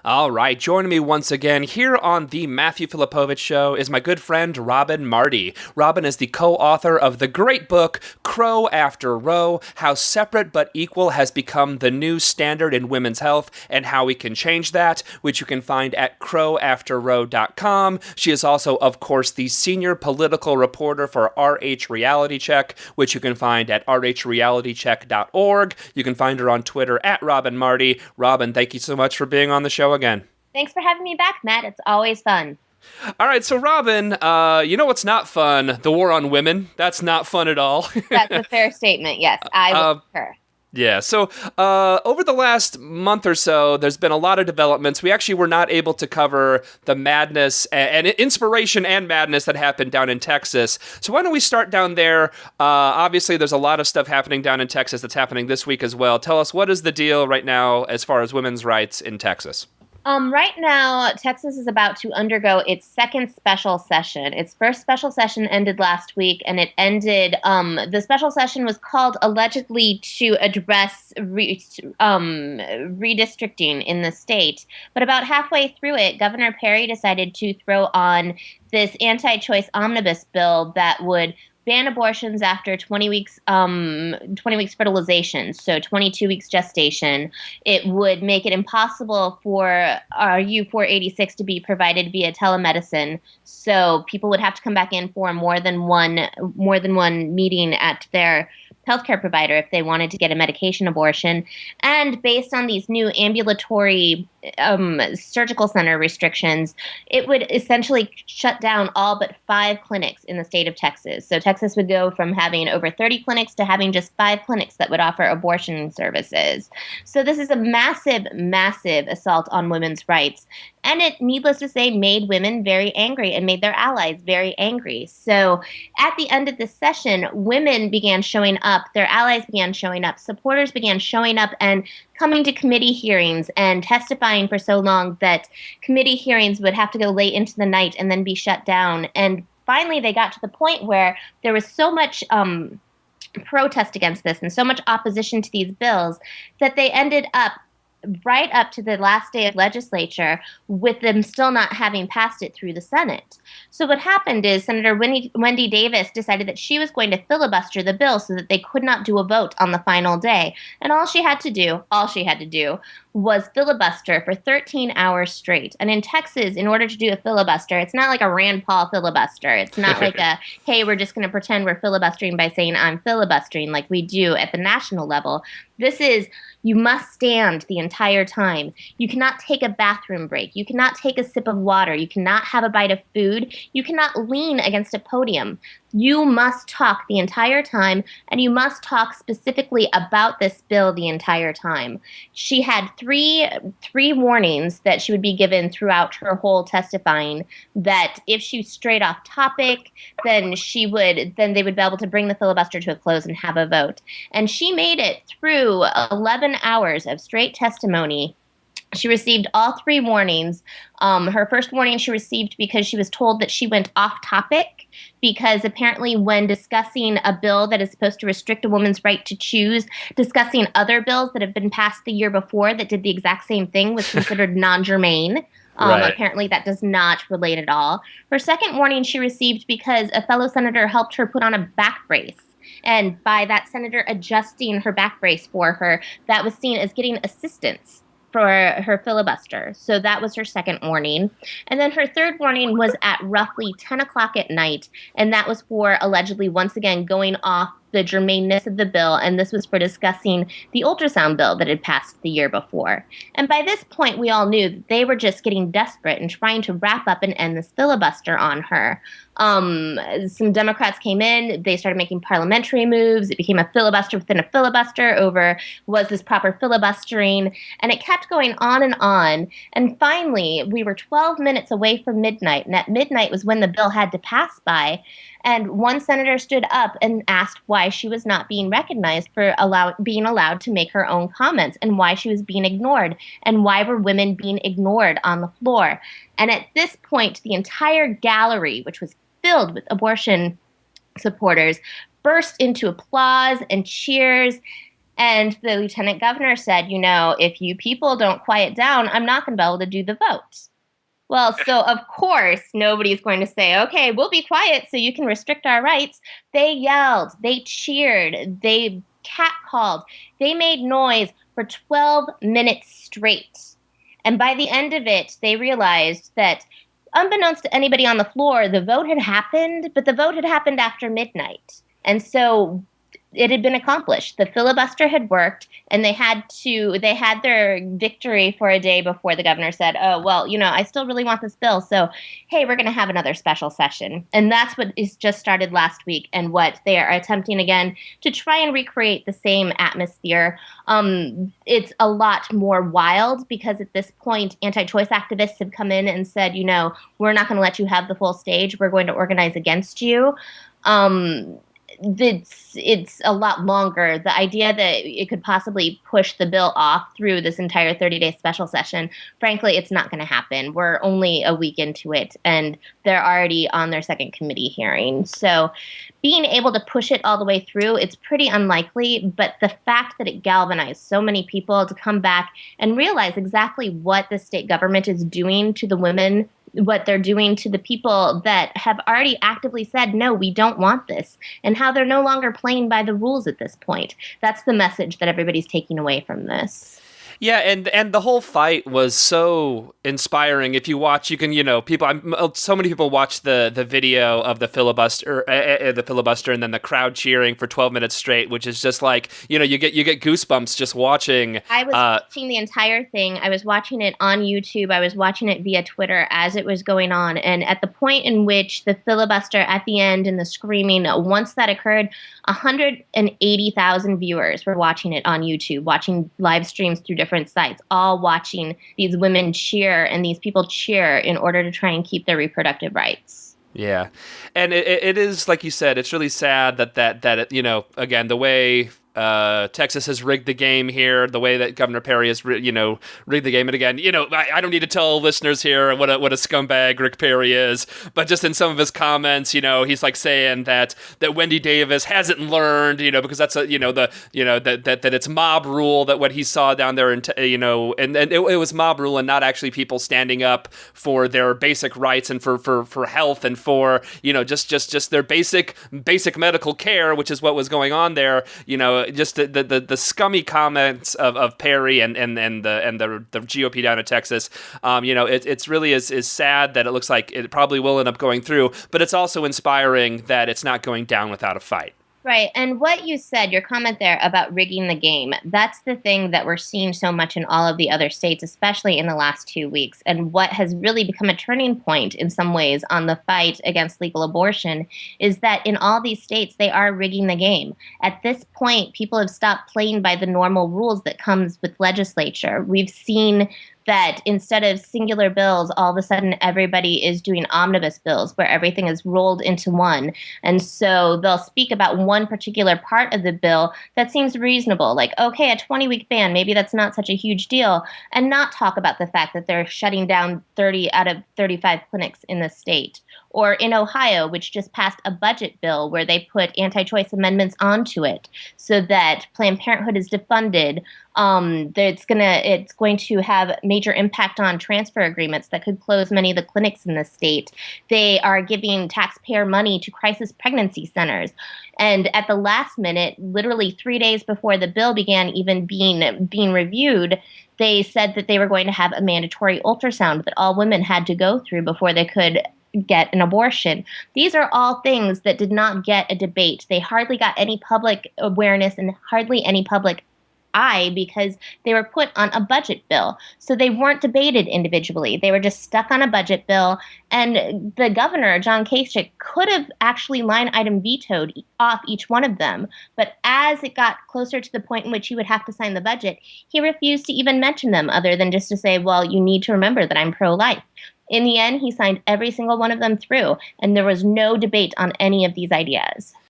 All right, joining me once again here on the Matthew Filipowicz Show is my good friend Robin Marty. Robin is the co-author of the great book Crow After Row: How Separate But Equal Has Become the New Standard in Women's Health and How We Can Change That, which you can find at crowafterrow.com. She is also, of course, the senior political reporter for RH Reality Check, which you can find at rhrealitycheck.org. You can find her on Twitter at Robin Marty. Robin, thank you so much for being on the show again. Thanks for having me back, Matt. It's always fun. All right, so Robin, you know what's not fun? The war on women. That's not fun at all. That's a fair statement. Yes, I will concur. Yeah, so over the last month or so, there's been a lot of developments. We actually were not able to cover the madness and inspiration and madness that happened down in Texas. So why don't we start down there? Obviously, there's a lot of stuff happening down in Texas that's happening this week as well. Tell us, what is the deal right now as far as women's rights in Texas? Right now, Texas is about to undergo its second special session. Its first special session ended last week, and it ended. The special session was called allegedly to address redistricting in the state. But about halfway through it, Governor Perry decided to throw on this anti-choice omnibus bill that would ban abortions after 20 weeks fertilization, so 22 weeks gestation. It would make it impossible for U486 to be provided via telemedicine, so people would have to come back in for more than one meeting at their healthcare provider if they wanted to get a medication abortion. And based on these new ambulatory surgical center restrictions, it would essentially shut down all but 5 clinics in the state of Texas. So Texas would go from having over 30 clinics to having just 5 clinics that would offer abortion services. So this is a massive, massive assault on women's rights. And it, needless to say, made women very angry and made their allies very angry. So at the end of this session, women began showing up, their allies began showing up, supporters began showing up and coming to committee hearings and testifying for so long that committee hearings would have to go late into the night and then be shut down. And finally, they got to the point where there was so much protest against this and so much opposition to these bills that they ended up right up to the last day of legislature with them still not having passed it through the Senate. So what happened is Senator Wendy Davis decided that she was going to filibuster the bill so that they could not do a vote on the final day. And all she had to do was filibuster for 13 hours straight. And in Texas, in order to do a filibuster, it's not like a Rand Paul filibuster. It's not like a, hey, we're just going to pretend we're filibustering by saying I'm filibustering like we do at the national level. This is, you must stand the entire time. You cannot take a bathroom break. You cannot take a sip of water. You cannot have a bite of food. You cannot lean against a podium. You must talk the entire time, and you must talk specifically about this bill the entire time. She had three warnings that she would be given throughout her whole testifying, that if she strayed off topic, then they would be able to bring the filibuster to a close and have a vote. And she made it through 11 hours of straight testimony. She received all 3 warnings. Her first warning she received because she was told that she went off topic, because apparently when discussing a bill that is supposed to restrict a woman's right to choose, discussing other bills that have been passed the year before that did the exact same thing was considered non-germane. Right. Apparently that does not relate at all. Her second warning she received because a fellow senator helped her put on a back brace. And by that senator adjusting her back brace for her, that was seen as getting assistance for her filibuster. So that was her second warning. And then her third warning was at roughly 10 o'clock at night, and that was for allegedly once again going off the germaneness of the bill, and this was for discussing the ultrasound bill that had passed the year before. And by this point, we all knew that they were just getting desperate and trying to wrap up and end this filibuster on her. Some Democrats came in, they started making parliamentary moves. It became a filibuster within a filibuster over was this proper filibustering, and it kept going on. And finally, we were 12 minutes away from midnight, and at midnight was when the bill had to pass by. And one senator stood up and asked why she was not being recognized for being allowed to make her own comments, and why she was being ignored, and why were women being ignored on the floor. And at this point, the entire gallery, which was filled with abortion supporters, burst into applause and cheers. And the lieutenant governor said, if you people don't quiet down, I'm not going to be able to do the vote. Well, so of course, nobody's going to say, okay, we'll be quiet so you can restrict our rights. They yelled, they cheered, they catcalled, they made noise for 12 minutes straight. And by the end of it, they realized that, unbeknownst to anybody on the floor, the vote had happened, but the vote had happened after midnight. And so it had been accomplished. The filibuster had worked, and they had their victory for a day before the governor said, oh, well, I still really want this bill. So, hey, we're going to have another special session. And that's what is just started last week, and what they are attempting again to try and recreate the same atmosphere. It's a lot more wild because at this point, anti-choice activists have come in and said, we're not going to let you have the full stage. We're going to organize against you. It's a lot longer. The idea that it could possibly push the bill off through this entire 30-day special session, frankly, it's not going to happen. We're only a week into it, and they're already on their second committee hearing. So being able to push it all the way through, it's pretty unlikely, but the fact that it galvanized so many people to come back and realize exactly what the state government is doing to the women, what they're doing to the people that have already actively said, no, we don't want this, and how they're no longer playing by the rules at this point. That's the message that everybody's taking away from this. Yeah, and the whole fight was so inspiring. If you watch, you can, so many people watch the video of the filibuster, and then the crowd cheering for 12 minutes straight, which is just like, you get goosebumps just watching. I was watching the entire thing. I was watching it on YouTube. I was watching it via Twitter as it was going on. And at the point in which the filibuster at the end and the screaming, once that occurred, 180,000 viewers were watching it on YouTube, watching live streams through different sites, all watching these women cheer and these people cheer in order to try and keep their reproductive rights. Yeah. And it is, like you said, it's really sad that again, the way Texas has rigged the game here, the way that Governor Perry has, rigged the game. And again, I don't need to tell listeners here what a scumbag Rick Perry is, but just in some of his comments, he's like saying that Wendy Davis hasn't learned, because that's that it's mob rule, that what he saw down there, and it was mob rule and not actually people standing up for their basic rights and for health and for, just their basic medical care, which is what was going on there, just the scummy comments of Perry and the GOP down in Texas. It's really is sad that it looks like it probably will end up going through, but it's also inspiring that it's not going down without a fight. Right. And what you said, your comment there about rigging the game, that's the thing that we're seeing so much in all of the other states, especially in the last 2 weeks. And what has really become a turning point in some ways on the fight against legal abortion is that in all these states, they are rigging the game. At this point, people have stopped playing by the normal rules that comes with legislature. We've seen that instead of singular bills, all of a sudden everybody is doing omnibus bills where everything is rolled into one. And so they'll speak about one particular part of the bill that seems reasonable, like, okay, a 20-week ban, maybe that's not such a huge deal, and not talk about the fact that they're shutting down 30 out of 35 clinics in the state. Or in Ohio, which just passed a budget bill where they put anti-choice amendments onto it so that Planned Parenthood is defunded. It's going to have major impact on transfer agreements that could close many of the clinics in the state. They are giving taxpayer money to crisis pregnancy centers. And at the last minute, literally 3 days before the bill began even being reviewed, they said that they were going to have a mandatory ultrasound that all women had to go through before they could get an abortion. These are all things that did not get a debate. They hardly got any public awareness and hardly any public eye because they were put on a budget bill. So they weren't debated individually. They were just stuck on a budget bill. And the governor, John Kasich, could have actually line item vetoed off each one of them. But as it got closer to the point in which he would have to sign the budget, he refused to even mention them other than just to say, well, you need to remember that I'm pro-life. In the end, he signed every single one of them through, and there was no debate on any of these ideas.